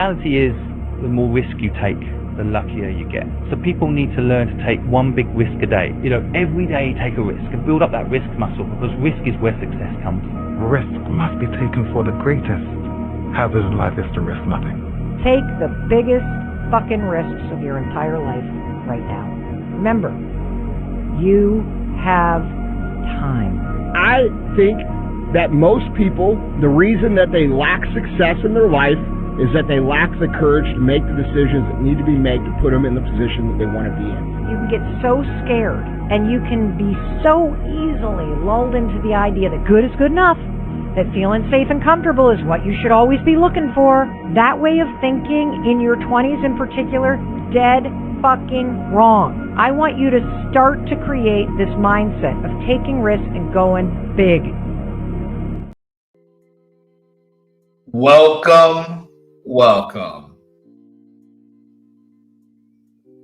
reality is, the more risk you take, the luckier you get. So people need to learn to take one big risk a day. You know, every day take a risk and build up that risk muscle, because risk is where success comes. Risk must be taken for the greatest. Hazard in life is to risk nothing. Take the biggest fucking risks of your entire life right now. Remember, you have time. I think that most people, the reason that they lack success in their life is that they lack the courage to make the decisions that need to be made to put them in the position that they want to be in. You can get so scared, and you can be so easily lulled into the idea that good is good enough, that feeling safe and comfortable is what you should always be looking for. That way of thinking in your 20s in particular, dead fucking wrong. I want you to start to create this mindset of taking risks and going big. Welcome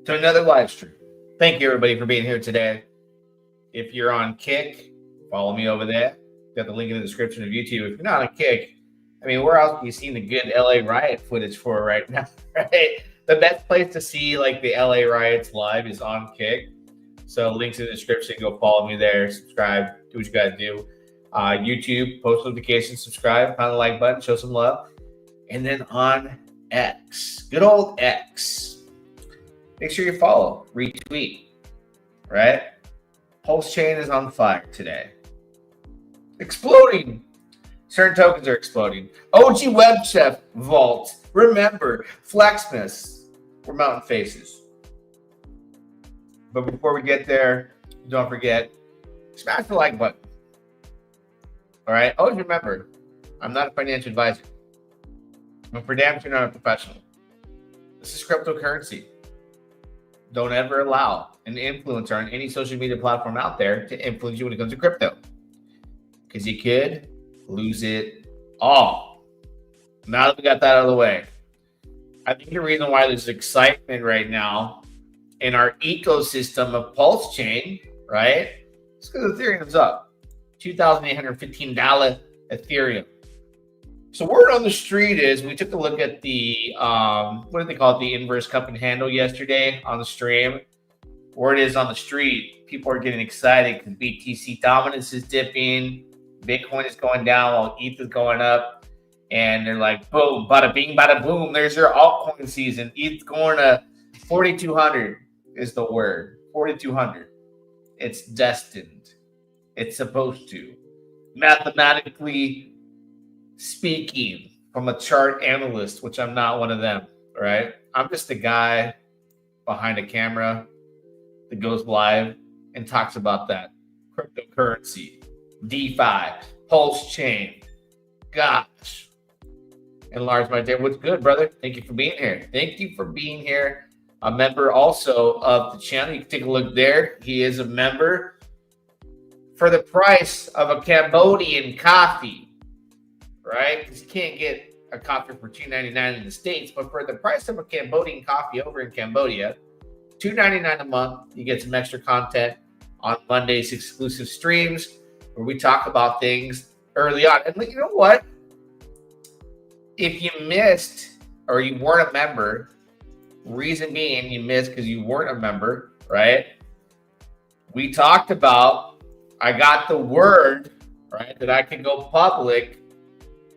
to another live stream. Thank you, everybody, for being here today. If you're on Kick, follow me over there. Got the link in the description of YouTube. If you're not on Kick, I mean, where else are you seeing the good LA riot footage for right now, right? The best place to see like the LA riots live is on Kick. So links in the description. Go follow me there. Subscribe. Do what you got to do. YouTube, post notifications, subscribe, pound the like button, show some love. And then on X, good old X, make sure you follow, retweet, right? PulseChain is on fire today. Exploding. Certain tokens are exploding. OGWEBCHEF Vault. Remember, FLEXMAS. We're mountain faces. But before we get there, don't forget, smash the like button. All right. Always remember, I'm not a financial advisor. I'm for damn sure not a professional. This is cryptocurrency. Don't ever allow an influencer on any social media platform out there to influence you when it comes to crypto, because you could lose it all. Now that we got that out of the way, I think the reason why there's excitement right now in our ecosystem of PulseChain, right, is because Ethereum's up. $2,815 Ethereum. So word on the street is we took a look at the what do they call it, the inverse cup and handle yesterday on the stream. Word is on the street, people are getting excited because BTC dominance is dipping, Bitcoin is going down while ETH is going up, and they're like, boom, bada bing, bada boom. There's your altcoin season. ETH going to 4,200 is the word. 4,200. It's destined. It's supposed to. Mathematically speaking, from a chart analyst, which I'm not one of them, right? I'm just a guy behind a camera that goes live and talks about that. Cryptocurrency, DeFi, PulseChain. Gosh. And Lars, my dear, what's good, brother? Thank you for being here. Thank you for being here. A member also of the channel. You can take a look there. He is a member. For the price of a Cambodian coffee, right? Because you can't get a coffee for $2.99 in the States, but for the price of a Cambodian coffee over in Cambodia, $2.99 a month, you get some extra content on Monday's exclusive streams where we talk about things early on. And you know what? If you missed or you weren't a member, reason being you missed because you weren't a member, right? We talked about, I got the word, right, that I can go public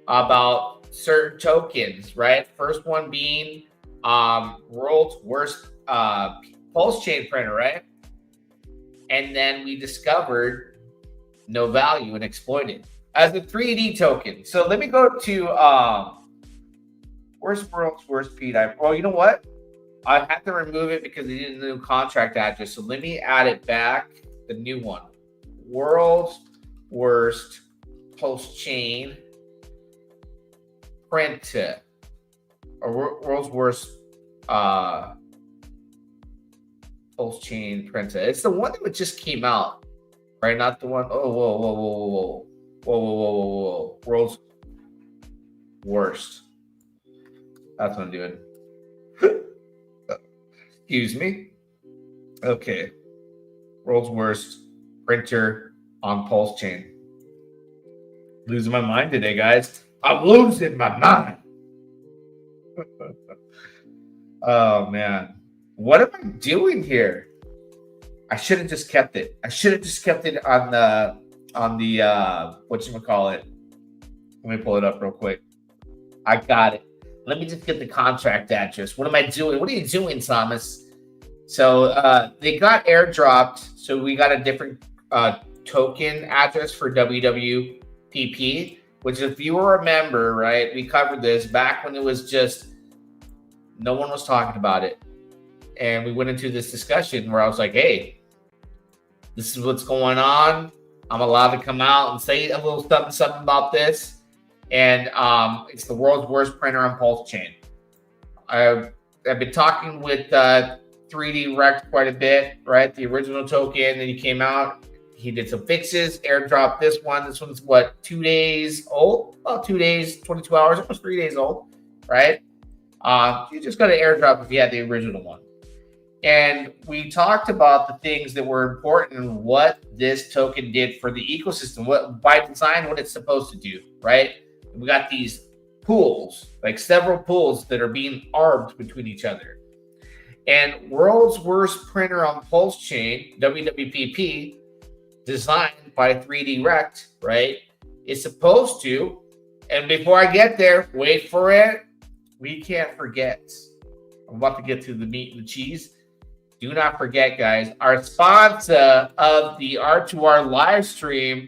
about certain tokens, right? First one being world's worst PulseChain printer, right? And then we discovered no value and exploited as a 3D token. So let me go to where's world's worst PDI? Well, you know what? I had to remove it because they did a new contract address. So let me add it back, the new one. World's worst PulseChain printer, or world's worst PulseChain printer. It's the one that just came out, right? Not the one. Oh, whoa. World's worst. That's what I'm doing. Excuse me. Okay. World's worst printer on PulseChain. Losing my mind today, guys. I'm losing my mind. Oh man, what am I doing here? I should have just kept it. I should have just kept it on the whatchamacallit. Let me pull it up real quick. I got it. Let me just get the contract address. What am I doing? What are you doing, Thomas? So they got airdropped. So we got a different token address for WWPP, which if you remember, right, we covered this back when it was just no one was talking about it. And we went into this discussion where I was like, hey, this is what's going on. I'm allowed to come out and say a little something about this. And it's the world's worst printer on PulseChain. I've been talking with 3D Rekt quite a bit, right? The original token, then he came out. He did some fixes, airdropped this one. This one's what, 2 days old? Well, 2 days, 22 hours, almost 3 days old, right? You just got to airdrop if you had the original one. And we talked about the things that were important and what this token did for the ecosystem, what by design, what it's supposed to do, right? We got these pools, like several pools that are being armed between each other. And world's worst printer on PulseChain, WWPP, designed by 3D Rekt, right, is supposed to, and before I get there, wait for it, we can't forget. I'm about to get to the meat and the cheese. Do not forget, guys, our sponsor of the R2R live stream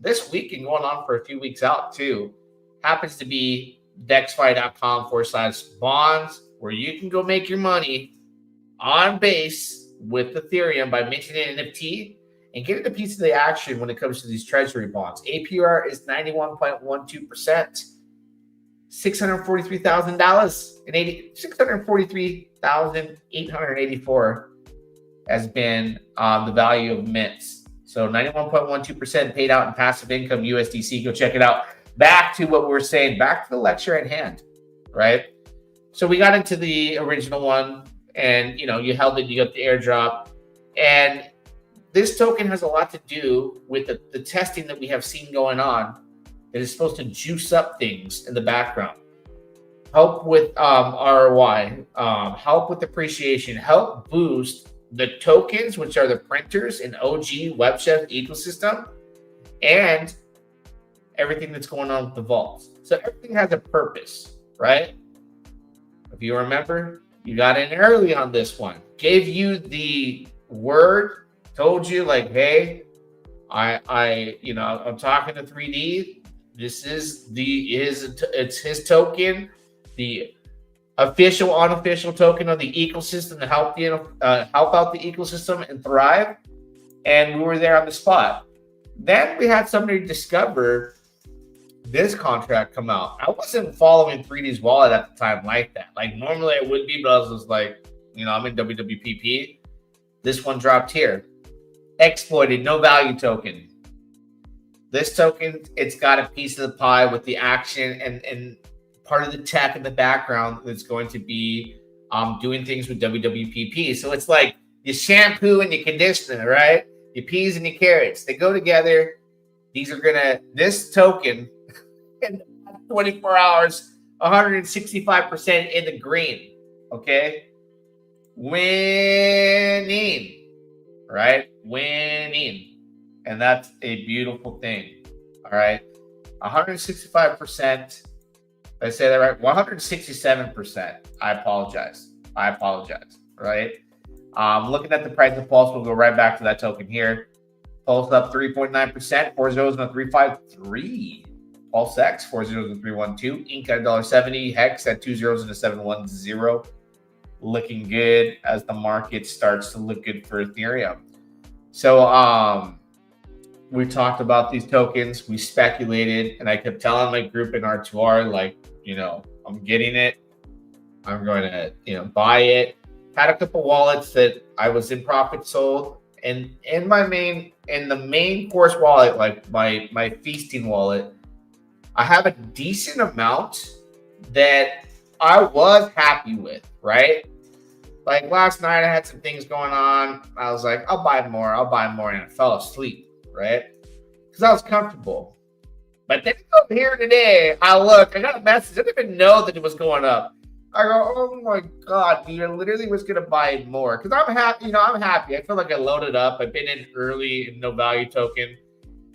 this week and going on for a few weeks out too happens to be dexfi.com/bonds, where you can go make your money on base with Ethereum by minting an NFT and getting a piece of the action when it comes to these treasury bonds. APR is 91.12%. $643,884 has been the value of mints. So 91.12% paid out in passive income USDC. Go check it out. Back to what we were saying, back to the lecture at hand, right? So we got into the original one and, you know, you held it, you got the airdrop. And this token has a lot to do with the testing that we have seen going on. It is supposed to juice up things in the background, help with ROI, help with appreciation, help boost the tokens, which are the printers in OGWEBCHEF ecosystem, and everything that's going on with the vaults. So everything has a purpose, right? If you remember, you got in early on this one, gave you the word, told you like, hey, I'm talking to 3D. This is it's his token, the official, unofficial token of the ecosystem to help out the ecosystem and thrive. And we were there on the spot. Then we had somebody discover this contract come out. I wasn't following 3D's wallet at the time like that. Like normally I would be, but I was just like, I'm in WWPP. This one dropped here. Exploited, no value token. This token, it's got a piece of the pie with the action and part of the tech in the background that's going to be doing things with WWPP. So it's like your shampoo and your conditioner, right? Your peas and your carrots. They go together. This token in 24 hours, 165% in the green. Okay? Winning. Right? Winning. And that's a beautiful thing. All right? 165%. Did I say that right? 167%. I apologize. Right? Looking at the price of Pulse, we'll go right back to that token here. Pulse up 3.9%, 4 zeros and a 353. Pulse X, 4 zeros and 312. Inc at $1.70. Hex at 2 zeros and a 710. Looking good as the market starts to look good for Ethereum. So we talked about these tokens. We speculated, and I kept telling my group in R2R, like, I'm getting it. I'm going to, buy it. Had a couple wallets that I was in profit sold, and in the main course wallet, like my feasting wallet, I have a decent amount that I was happy with, right? Like last night I had some things going on. I was like, I'll buy more, and I fell asleep, right? Because I was comfortable. But then over here today, I got a message. I didn't even know that it was going up. I go, oh my God, dude, I literally was going to buy more because I'm happy. I'm happy. I feel like I loaded up. I've been in early in no value token.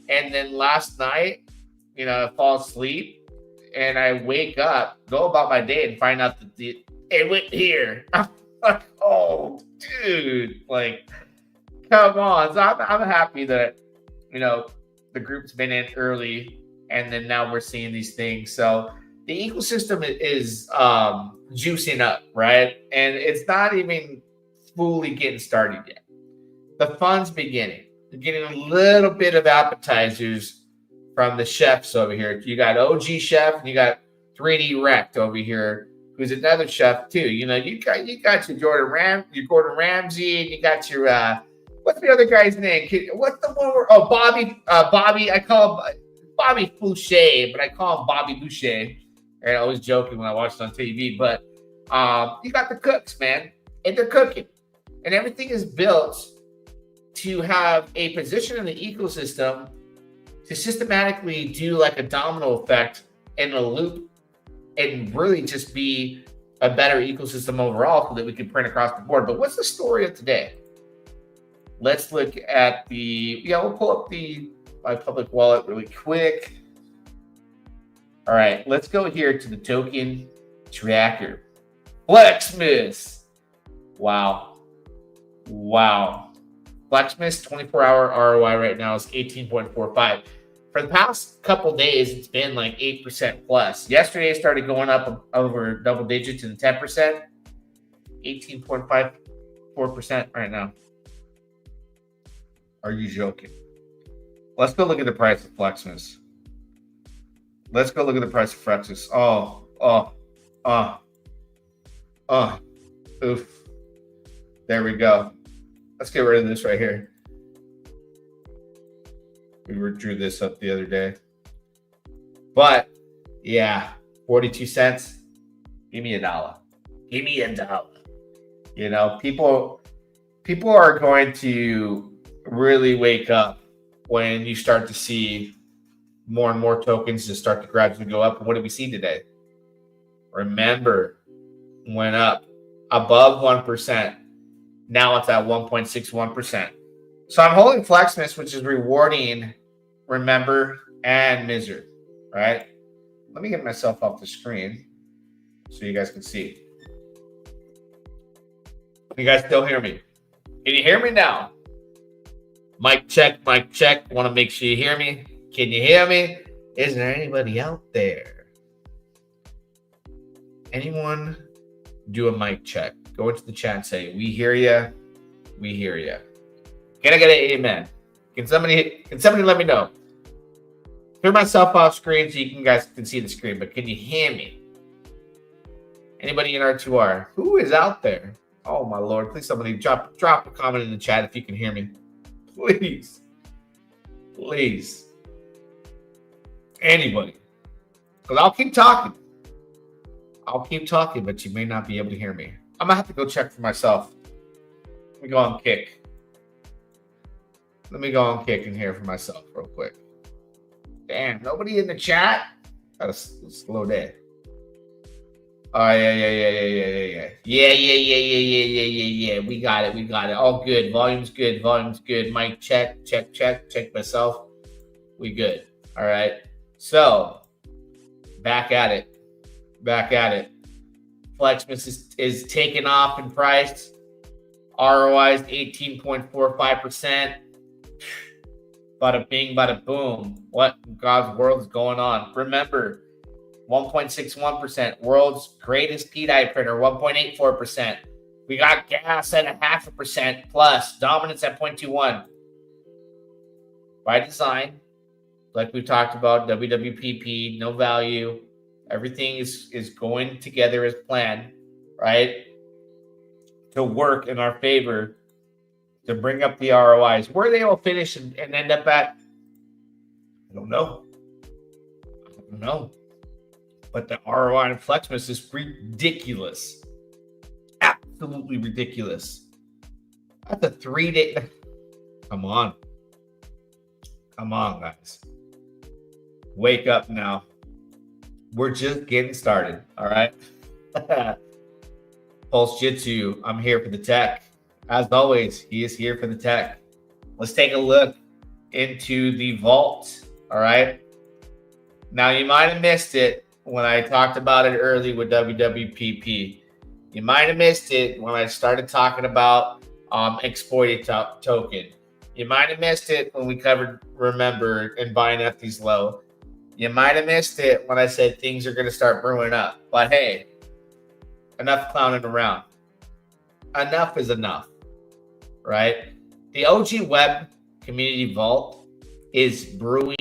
And then last night, I fall asleep and I wake up, go about my day and find out that it went here. I'm like, oh, dude, like, come on. So I'm happy that, the group's been in early and then now we're seeing these things. So the ecosystem is juicing up, right? And it's not even fully getting started yet. The fun's beginning. They're getting a little bit of appetizers from the chefs over here. You got OGWEBCHEF and you got 3D Rekt over here, who's another chef too. You got your Gordon Ramsay, and you got your what's the other guy's name? What's the one? Bobby. I call him Bobby Boucher, but I call him Bobby Boucher. And I was joking when I watched it on TV, but you got the cooks, man, and they're cooking, and everything is built to have a position in the ecosystem to systematically do like a domino effect in a loop and really just be a better ecosystem overall so that we can print across the board. But what's the story of today? Let's look at we'll pull up my public wallet really quick. All right, let's go here to the token tracker. FLEXMAS. Wow. FLEXMAS 24-hour ROI right now is 18.45. For the past couple days, it's been like 8% plus. Yesterday, it started going up over double digits and 10%. 18.54% right now. Are you joking? Let's go look at the price of FLEXMAS. Oof. There we go. Let's get rid of this right here. We drew this up the other day. But, yeah, 42 cents. Give me $1. Give me $1. People are going to really wake up when you start to see more and more tokens just start to gradually go up. And what did we see today? Remember, went up above 1%. Now it's at 1.61%. So I'm holding FLEXMAS, which is rewarding Remember and Miser, right? Let me get myself off the screen so you guys can see. You guys still hear me? Can you hear me now? Mic check. Want to make sure you hear me. Can you hear me? Is there anybody out there? Anyone do a mic check? Go into the chat and say, we hear you. We hear you. Can I get an amen? Can somebody let me know? Turn myself off screen so you guys can see the screen, but can you hear me? Anybody in R2R? Who is out there? Oh my Lord. Please somebody drop a comment in the chat if you can hear me. Please. Anybody. Because I'll keep talking, but you may not be able to hear me. I'm going to have to go check for myself. Let me go on Kick. And hear for myself real quick. Damn, nobody in the chat? Got a slow day. Oh, yeah. Yeah. We got it. All good. Volume's good. Mic check myself. We good. All right. So, back at it. FLEXMAS is taking off in price. ROI is 18.45%. Bada bing, bada boom. What in God's world is going on? Remember, 1.61%. World's greatest PDI printer, 1.84%. We got gas at 0.5% plus. Dominance at 0.21. By design, like we talked about, WWPP, no value. Everything is going together as planned, right? To work in our favor to bring up the ROIs. Where they will finish and end up at, I don't know. But the ROI in FLEXMAS is ridiculous. Absolutely ridiculous. That's a 3-day. Come on, guys. Wake up now. We're just getting started, all right? Pulse Jitsu, I'm here for the tech. As always, he is here for the tech. Let's take a look into the vault. All right. Now, you might have missed it when I talked about it early with WWPP. You might have missed it when I started talking about exploited token. You might have missed it when we covered Remember and buying FT's low. You might have missed it when I said things are going to start brewing up. But hey, enough clowning around. Enough is enough, right? The OG Web Community Vault is brewing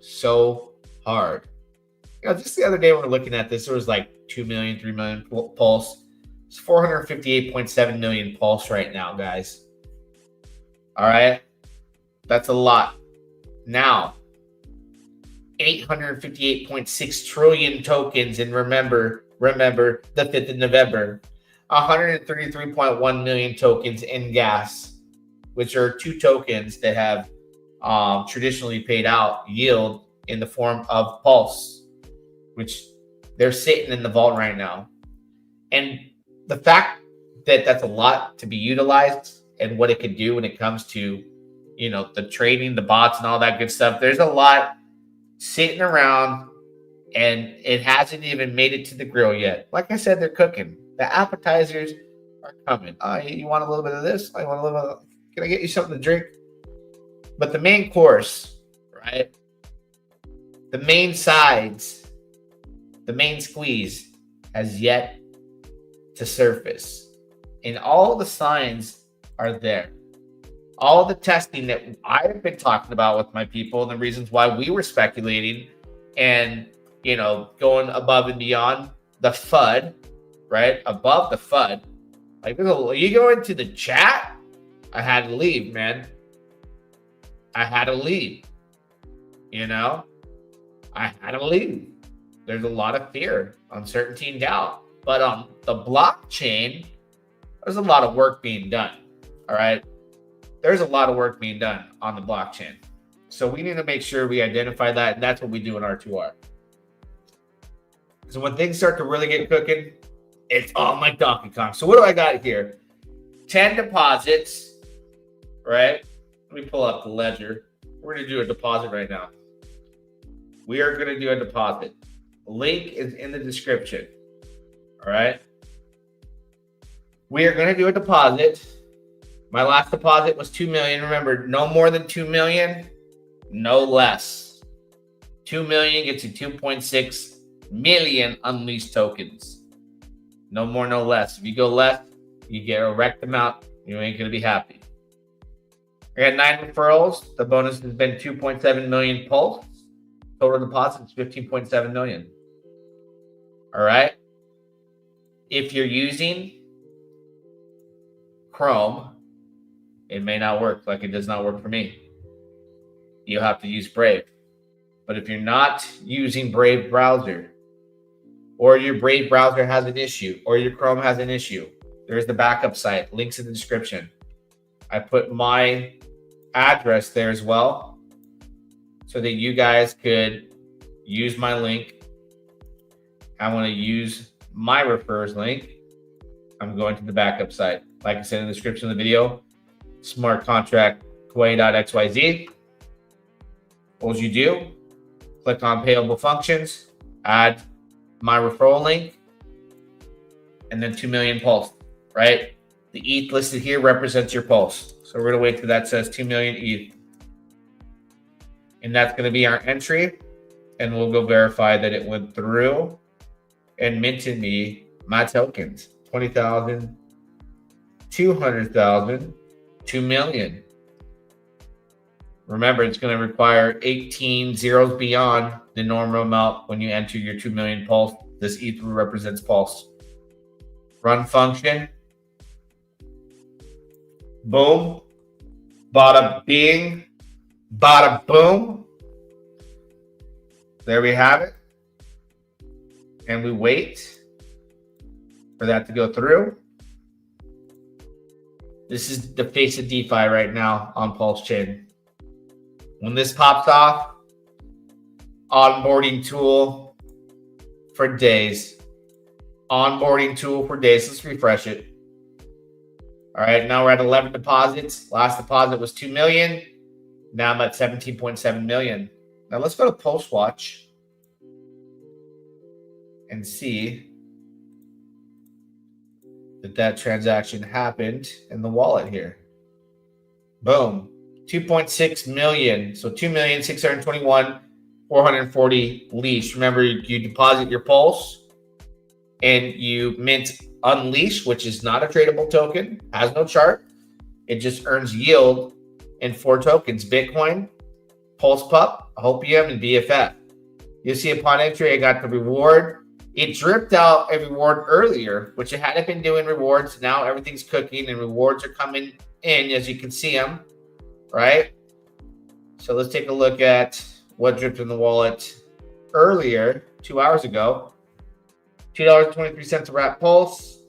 so hard. You know, just the other day when we were looking at this, there was like 2 million, 3 million pulse. It's 458.7 million pulse right now, guys. All right. That's a lot. Now, 858.6 trillion tokens. And remember, the 5th of November, 133.1 million tokens in gas, which are 2 tokens that have traditionally paid out yield in the form of pulse, which they're sitting in the vault right now. And the fact that that's a lot to be utilized and what it could do when it comes to, you know, the trading, the bots and all that good stuff, there's a lot sitting around and it hasn't even made it to the grill yet. Like I said, they're cooking. The appetizers are coming. Oh, you want a little bit of this? I want a little bit of, can I get you something to drink? But the main course, right? The main sides, the main squeeze has yet to surface. And all the signs are there. All the testing that I've been talking about with my people and the reasons why we were speculating and, you know, going above and beyond the FUD, right? Above the FUD. Like, you go into the chat, I had to leave, man. I had to leave. You know? I had to leave. There's a lot of fear, uncertainty, and doubt. But on the blockchain, there's a lot of work being done. All right? There's a lot of work being done on the blockchain. So we need to make sure we identify that, and that's what we do in R2R. So when things start to really get cooking, it's all my Donkey Kong. So what do I got here? 10 deposits, right? Let me pull up the ledger. We're going to do a deposit right now. We are going to do a deposit. Link is in the description. All right. We are going to do a deposit. My last deposit was 2 million. Remember, no more than 2 million, no less. 2 million gets you 2.6 million unleashed tokens. No more, no less. If you go less, you get a Rekt amount. You ain't going to be happy. I got 9 referrals. The bonus has been 2.7 million pulse. Total deposits 15.7 million. All right. If you're using Chrome, it may not work like it does not work for me. You'll have to use Brave. But if you're not using Brave browser, or your Brave browser has an issue, or your Chrome has an issue, there's the backup site. Links in the description. I put my address there as well so that you guys could use my link. I want to use my refers link. I'm going to the backup site. Like I said in the description of the video, smart contract Kuwait.xyz. What you do, click on payable functions, add my referral link, and then 2 million pulse, right? The ETH listed here represents your pulse. So we're going to wait till that says 2 million ETH. And that's going to be our entry. And we'll go verify that it went through and minted me my tokens. 20,000, 200,000, 2 million. Remember, it's going to require 18 zeros beyond the normal amount when you enter your 2 million pulse. This ETH represents pulse. Run function. Boom. Bada bing. Bada boom. There we have it. And we wait for that to go through. This is the face of DeFi right now on PulseChain. When this pops off, onboarding tool for days. onboarding tool for days. Let's refresh it. All right, now we're at 11 deposits. Last deposit was 2 million. Now I'm at 17.7 million. Now let's go to PulseWatch and see that transaction happened in the wallet here. Boom. 2.6 million. So 2,621,440 leash. Remember, you deposit your Pulse and you mint Unleash, which is not a tradable token, has no chart. It just earns yield in 4 tokens: Bitcoin, Pulse Pup, Hopium, and BFF. You'll see upon entry, I got the reward. It dripped out a reward earlier, which it hadn't been doing rewards. Now everything's cooking and rewards are coming in, as you can see them, right? So let's take a look at what dripped in the wallet earlier, 2 hours ago. $2.23 a Wrap Pulse,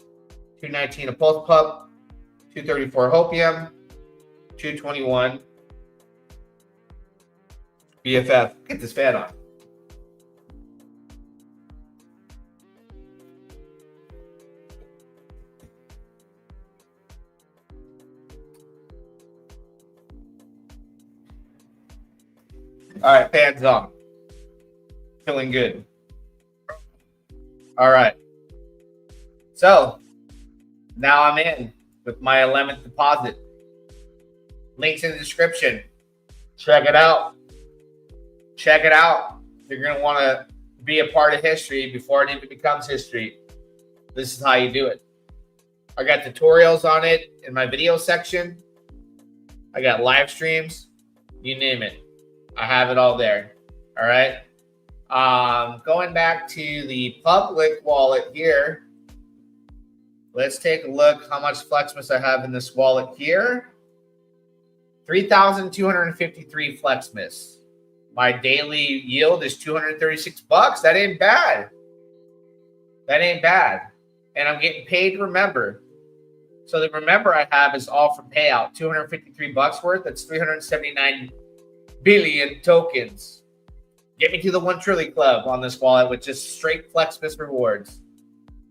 $2.19 a Pulse Pup, $2.34 Hopium, $2.21 BFF. Get this fan on. All right, fans on. Feeling good. All right. So now I'm in with my 11th deposit. Links in the description. Check it out. Check it out. You're going to want to be a part of history before it even becomes history. This is how you do it. I got tutorials on it in my video section. I got live streams. You name it. I have it all there. All right. Going back to the public wallet here. Let's take a look how much FLEXMAS I have in this wallet here. 3,253 FLEXMAS. My daily yield is $236. That ain't bad. That ain't bad. And I'm getting paid to remember. So the remember I have is all from payout. $253 worth. That's 379 billion tokens. Get me to the 1 trillion club on this wallet with just straight FLEXMAS rewards,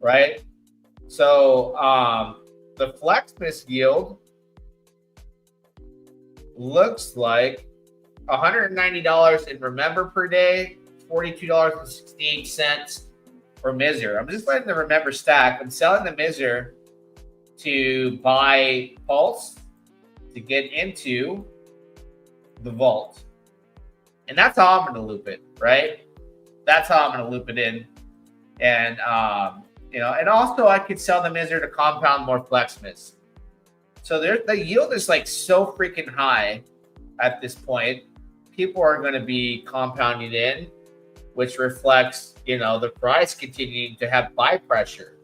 right? So the FLEXMAS yield looks like $190 in remember per day, $42.68 for Miser. I'm just letting the remember stack. I'm selling the Miser to buy Pulse to get into the vault. And that's how I'm going to loop it, right? That's how I'm going to loop it in. And, and also I could sell the Miser to compound more FLEXMAS. So the yield is like so freaking high at this point. People are going to be compounding in, which reflects, the price continuing to have buy pressure.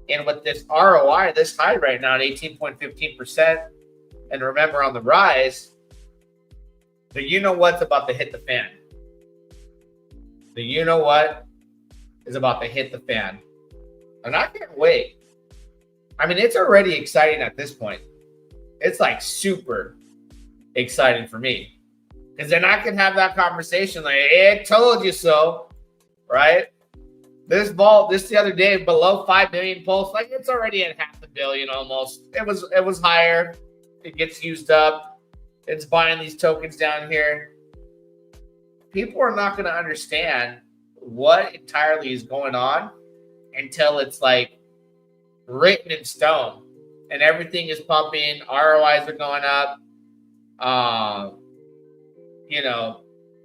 And with this ROI this high right now at 18.15%, and remember on the rise, the you-know-what's about to hit the fan. The you-know-what is about to hit the fan. And I can't wait. I mean, it's already exciting at this point. It's like super exciting for me. Because then I can have that conversation like, hey, I told you so, right? This vault, the other day, below 5 million Pulse, like it's already at $500 million almost. It was higher. It gets used up. It's buying these tokens down here. People are not going to understand what entirely is going on until it's like written in stone and everything is pumping. ROIs are going up.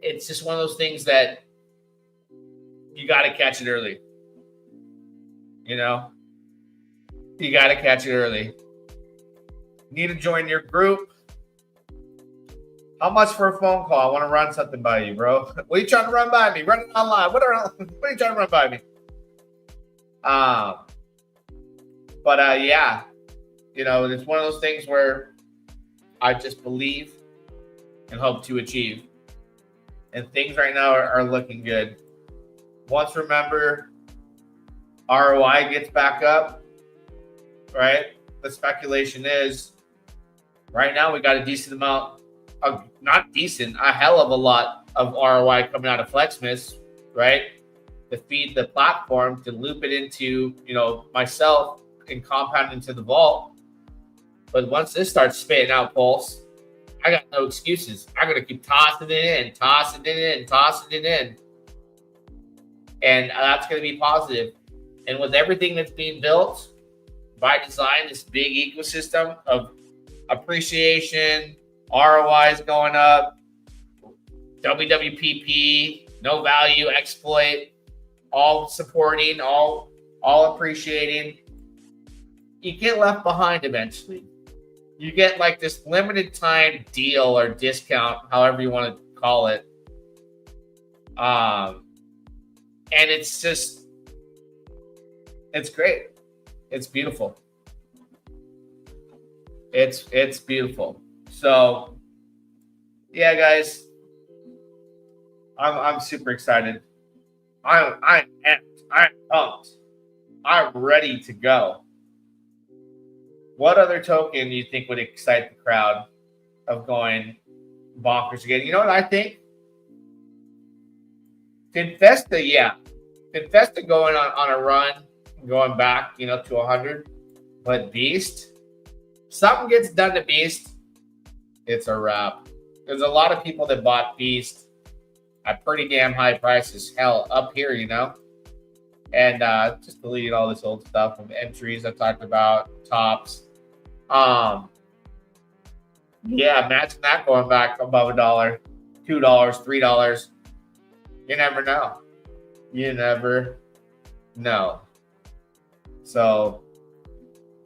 It's just one of those things that you got to catch it early. You got to catch it early. Need to join your group. How much for a phone call? I want to run something by you, bro. What are you trying to run by me? Run it online. What are you trying to run by me? Yeah. It's one of those things where I just believe and hope to achieve. And things right now are looking good. Once remember, ROI gets back up, right? The speculation is right now we got a decent amount of, not decent, a hell of a lot of ROI coming out of FLEXMAS, right? to feed the platform, to loop it into, myself and compound into the vault. But once this starts spitting out Pulse, I got no excuses. I'm going to keep tossing it in, tossing it in, tossing it in. And that's going to be positive. And with everything that's being built by design, this big ecosystem of appreciation, ROIs going up, WWPP, no value, exploit, all supporting, all appreciating. You get left behind eventually. You get like this limited time deal or discount, however you want to call it. And it's just, it's great. It's beautiful. It's beautiful. So yeah, guys, I'm super excited. I'm pumped. I'm ready to go. What other token do you think would excite the crowd of going bonkers again? You know what I think? Finfesta, yeah. Finfesta going on a run, going back, to 100. But Beast, something gets done to Beast, it's a wrap. There's a lot of people that bought Beast at pretty damn high prices. Hell, up here, And just deleted all this old stuff from entries I talked about, tops. Yeah, imagine that going back above $1, $2, $3. You never know. You never know. So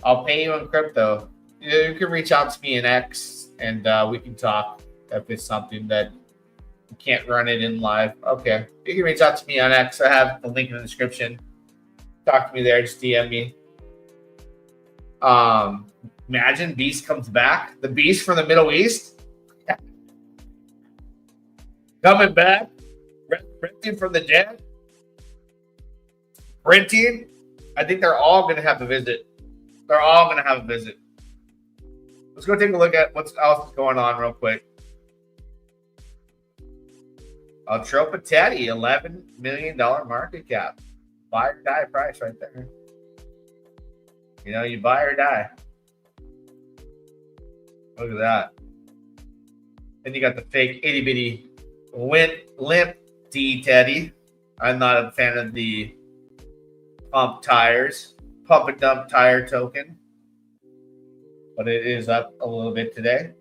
I'll pay you in crypto. You can reach out to me in X and we can talk if it's something that you can't run it in live. Okay. You can reach out to me on X. I have the link in the description. Talk to me there. Just DM me. Imagine Beast comes back. The Beast from the Middle East. Coming back. Printing from the dead. Printing. I think they're all going to have a visit. They're all going to have a visit. Let's go take a look at what else is going on real quick. Tropa Teddy, $11 million market cap. Buy or die price right there. You buy or die. Look at that. Then you got the fake itty bitty limp D Teddy. I'm not a fan of the pump and dump tire token, but it is up a little bit today.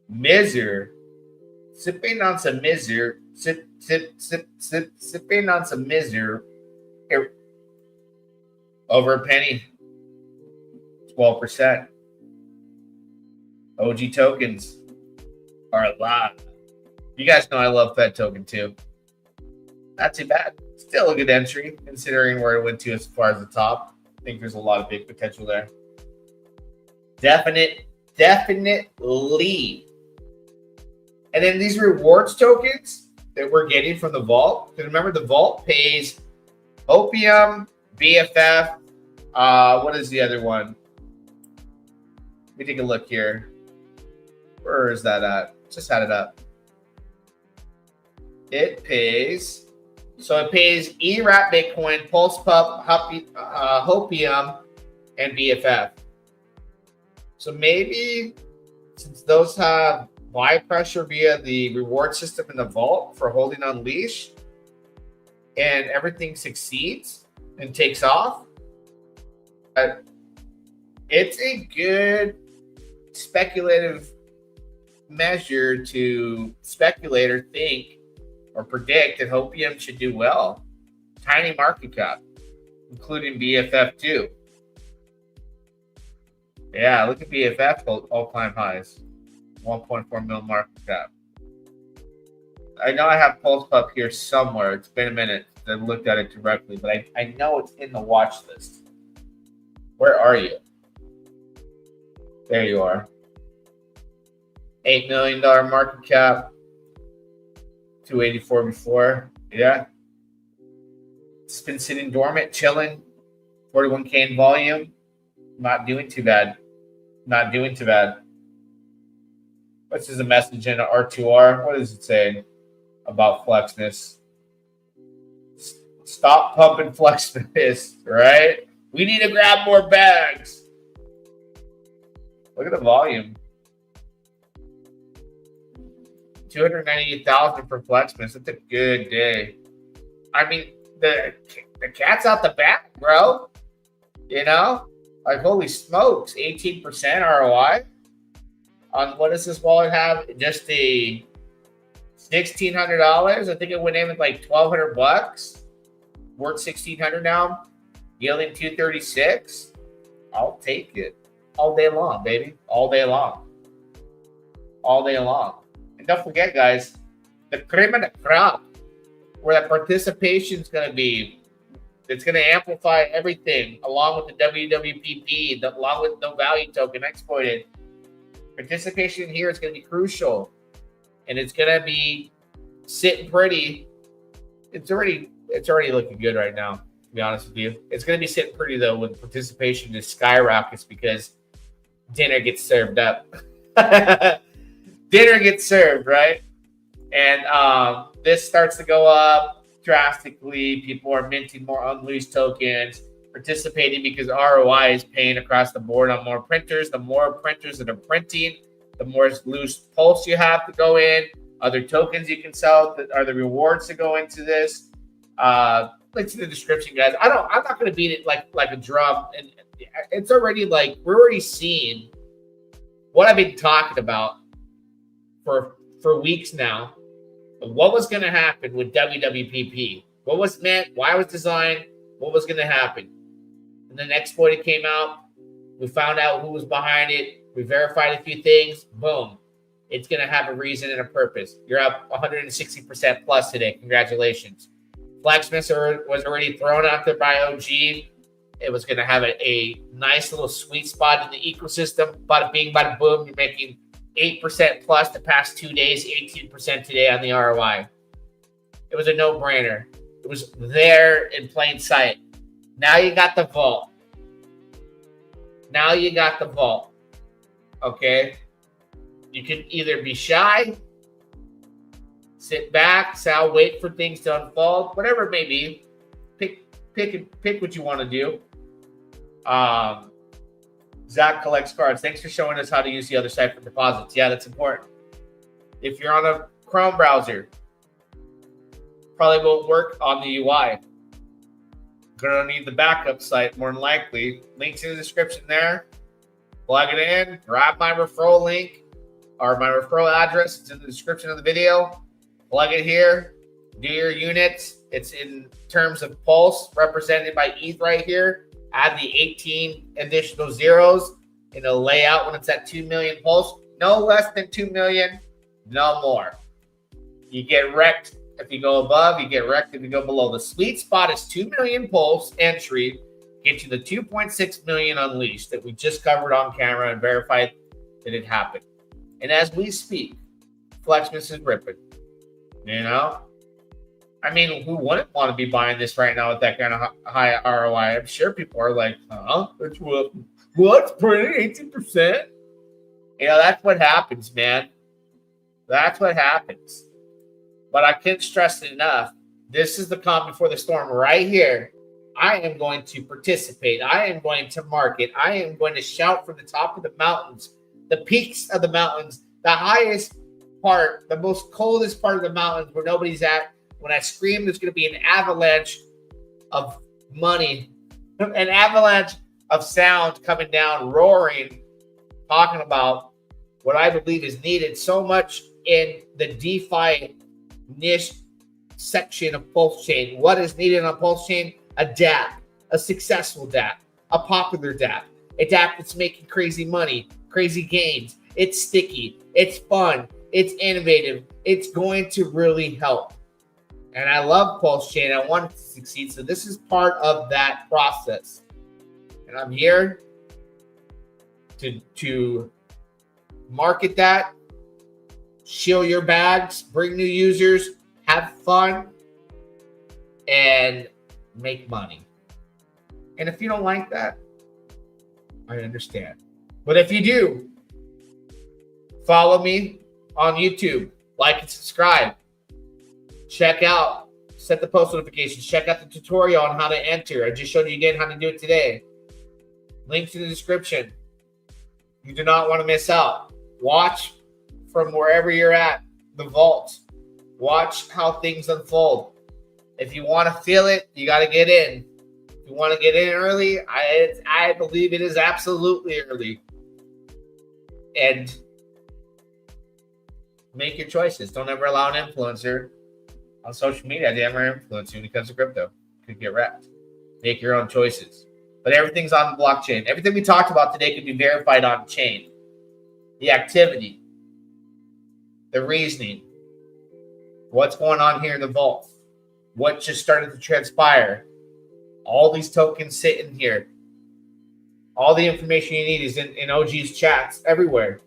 Miser, sipping on some Miser, sipping on some Miser. Over a penny, 12%. OG tokens are a lot. You guys know I love Fed token too. Not too bad. Still a good entry considering where it went to as far as the top. I think there's a lot of big potential there. Definitely. And then these rewards tokens that we're getting from the vault. Because remember, the vault pays Opium, BFF. What is the other one? Let me take a look here. Where is that at? Just had it up. It pays. So it pays ERAP Bitcoin, PulsePup, Hopium, and BFF. So maybe since those have buy pressure via the reward system in the vault for holding on leash, and everything succeeds and takes off, it's a good speculative measure to speculate or think or predict that Hopium should do well. Tiny market cap, including BFF too. Yeah, look at BFF all-time highs. 1.4 mil market cap. I know I have PulsePup here somewhere. It's been a minute since I've looked at it directly, but I know it's in the watch list. Where are you? There you are. $8 million market cap. 284 before. Yeah. It's been sitting dormant, chilling. 41K in volume. Not doing too bad. Not doing too bad. This is a message in R2R. What is it saying about FLEXMAS? Stop pumping FLEXMAS, right? We need to grab more bags. Look at the volume. 298,000 for FLEXMAS. That's a good day. I mean, the cat's out the bag, bro. You know? Like, holy smokes. 18% ROI. On what does this wallet have? Just the $1,600. I think it went in with like $1,200. Worth $1,600 now. Yielding 236. I'll take it. All day long, baby. All day long. All day long. And don't forget, guys, the cream of the crop, where the participation is going to be, it's going to amplify everything, along with the WWPP, along with no value token exploited. Participation here is going to be crucial, and it's going to be sitting pretty. It's already looking good right now, to be honest with you. It's going to be sitting pretty, though, when participation just skyrockets because dinner gets served up. Dinner gets served, right? And this starts to go up drastically. People are minting more unleashed tokens, participating because ROI is paying across the board on more printers. The more printers that are printing, the more loose pulse you have to go in. Other tokens you can sell that are the rewards to go into this. Links in the description, guys. I'm not going to beat it like a drum. And it's already like we're already seeing what I've been talking about for weeks now. What was going to happen with WWPP? What was meant? Why it was designed? What was going to happen? And the next exploit came out. We found out who was behind it. We verified a few things. Boom. It's going to have a reason and a purpose. You're up 160% plus today. Congratulations. FLEXMAS was already thrown out there by OG. It was going to have a nice little sweet spot in the ecosystem. Bada bing, bada boom. You're making 8% plus the past 2 days, 18% today on the ROI. It was a no-brainer. It was there in plain sight. Now you got the vault. Now you got the vault. Okay? You can either be shy, sit back, say, I'll wait for things to unfold, whatever it may be. Pick what you want to do. Zach collects cards. Thanks for showing us how to use the other side for deposits. Yeah, that's important. If you're on a Chrome browser, probably won't work on the UI. Gonna need the backup site more than likely. Links in the description there. Plug it in. Grab my referral link or my referral address. It's in the description of the video. Plug it here. Do your units. It's in terms of Pulse, represented by ETH right here. Add the 18 additional zeros in a layout when it's at 2 million Pulse. No less than 2 million, no more. You get Rekt if you go above, you get Rekt if you go below. The sweet spot is 2 million Pulse entry, get you the 2.6 million unleashed that we just covered on camera and verified that it happened. And as we speak, FLEXMAS is ripping. You know? I mean, who wouldn't want to be buying this right now with that kind of high ROI? I'm sure people are like, huh? What's printing 18%? You know, that's what happens, man. That's what happens. But I can't stress it enough. This is the calm before the storm right here. I am going to participate. I am going to market. I am going to shout from the top of the mountains, the peaks of the mountains, the highest part, the most coldest part of the mountains where nobody's at. When I scream, there's going to be an avalanche of money, an avalanche of sound coming down, roaring, talking about what I believe is needed so much in the DeFi niche section of PulseChain. What is needed on PulseChain? A dApp, a successful dApp, a popular dApp, a dApp that's making crazy money, crazy gains. It's sticky, it's fun, it's innovative. It's going to really help. And I love PulseChain. I want it to succeed. So this is part of that process. And I'm here to market that, shill your bags, bring new users, have fun, and make money. And if you don't like that, I understand. But if you do, follow me on YouTube, like and subscribe. Check out Set the post notifications. Check out the tutorial on how to enter. I just showed you again how to do it today. Links in the description. You do not want to miss out. Watch from wherever you're at, the vault. Watch how things unfold. If you want to feel it, you got to get in. If you want to get in early, I believe it is absolutely early. And make your choices. Don't ever allow an influencer on social media to ever influence you when it comes to crypto. You could get wrecked. Make your own choices. But everything's on the blockchain. Everything we talked about today can be verified on chain. The activity, the reasoning, what's going on here in the vault, what just started to transpire. All these tokens sit in here. All the information you need is in OG's chats everywhere.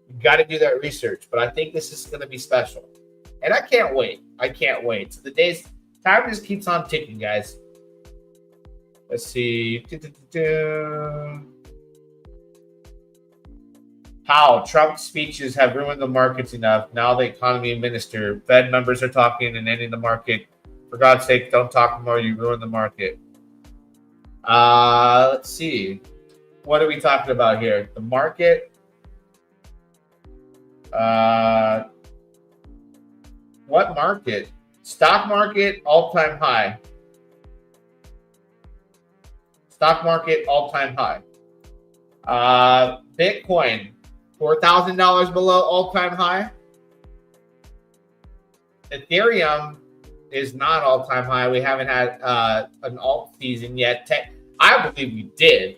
You got to do that research. But I think this is going to be special. And I can't wait. I can't wait. So time just keeps on ticking, guys. Let's see. How Trump's speeches have ruined the markets enough. Now the economy minister. Fed members are talking and ending the market. For God's sake, don't talk more. You ruin the market. Let's see. What are we talking about here? The market. What market? Stock market, all-time high. Stock market, all-time high. Bitcoin, $4,000 below all-time high. Ethereum is not all-time high. We haven't had an alt season yet. I believe we did.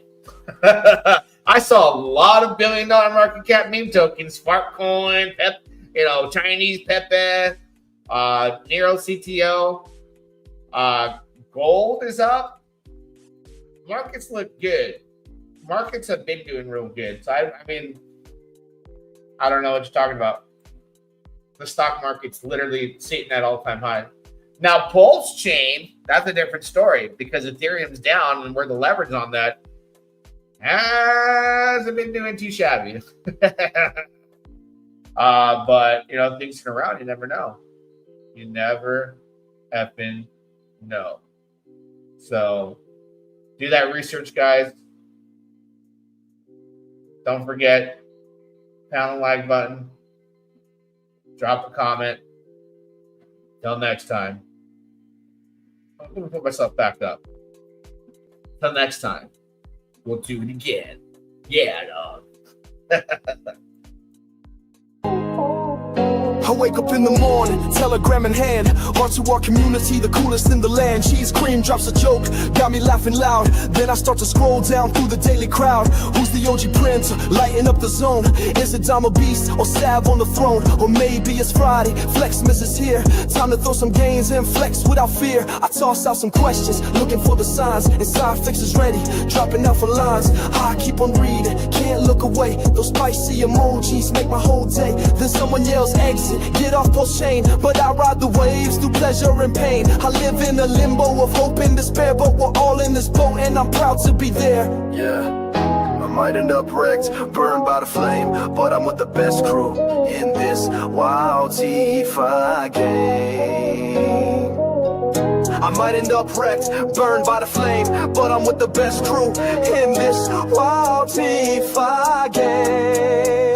I saw a lot of billion-dollar market cap meme tokens, Sparkcoin, Chinese Pepe, Nero CTO. Gold is up. Markets look good. Markets have been doing real good. So, I mean, I don't know what you're talking about. The stock market's literally sitting at all-time high. Now, PulseChain, that's a different story because Ethereum's down and we're the leverage on that. Hasn't been doing too shabby. But, things turn around. You never know. You never effing know. So, do that research, guys. Don't forget, pound the like button. Drop a comment. Till next time. I'm going to put myself back up. Till next time. We'll do it again. Yeah, dog. I wake up in the morning, telegram in hand, on to our community, the coolest in the land. Cheese cream drops a joke, got me laughing loud. Then I start to scroll down through the daily crowd. Who's the OG Prince, lighting up the zone? Is it Dama Beast or Sav on the throne? Or maybe it's Friday, FLEXMAS is here. Time to throw some gains and flex without fear. I toss out some questions, looking for the signs. Inside fix is ready, dropping out for lines. I keep on reading, can't look away. Those spicy emojis make my whole day. Then someone yells exit, get off PulseChain. But I ride the waves through pleasure and pain. I live in a limbo of hope and despair, but we're all in this boat and I'm proud to be there. Yeah, I might end up wrecked, burned by the flame, but I'm with the best crew in this wild DeFi game. I might end up wrecked, burned by the flame, but I'm with the best crew in this wild DeFi game.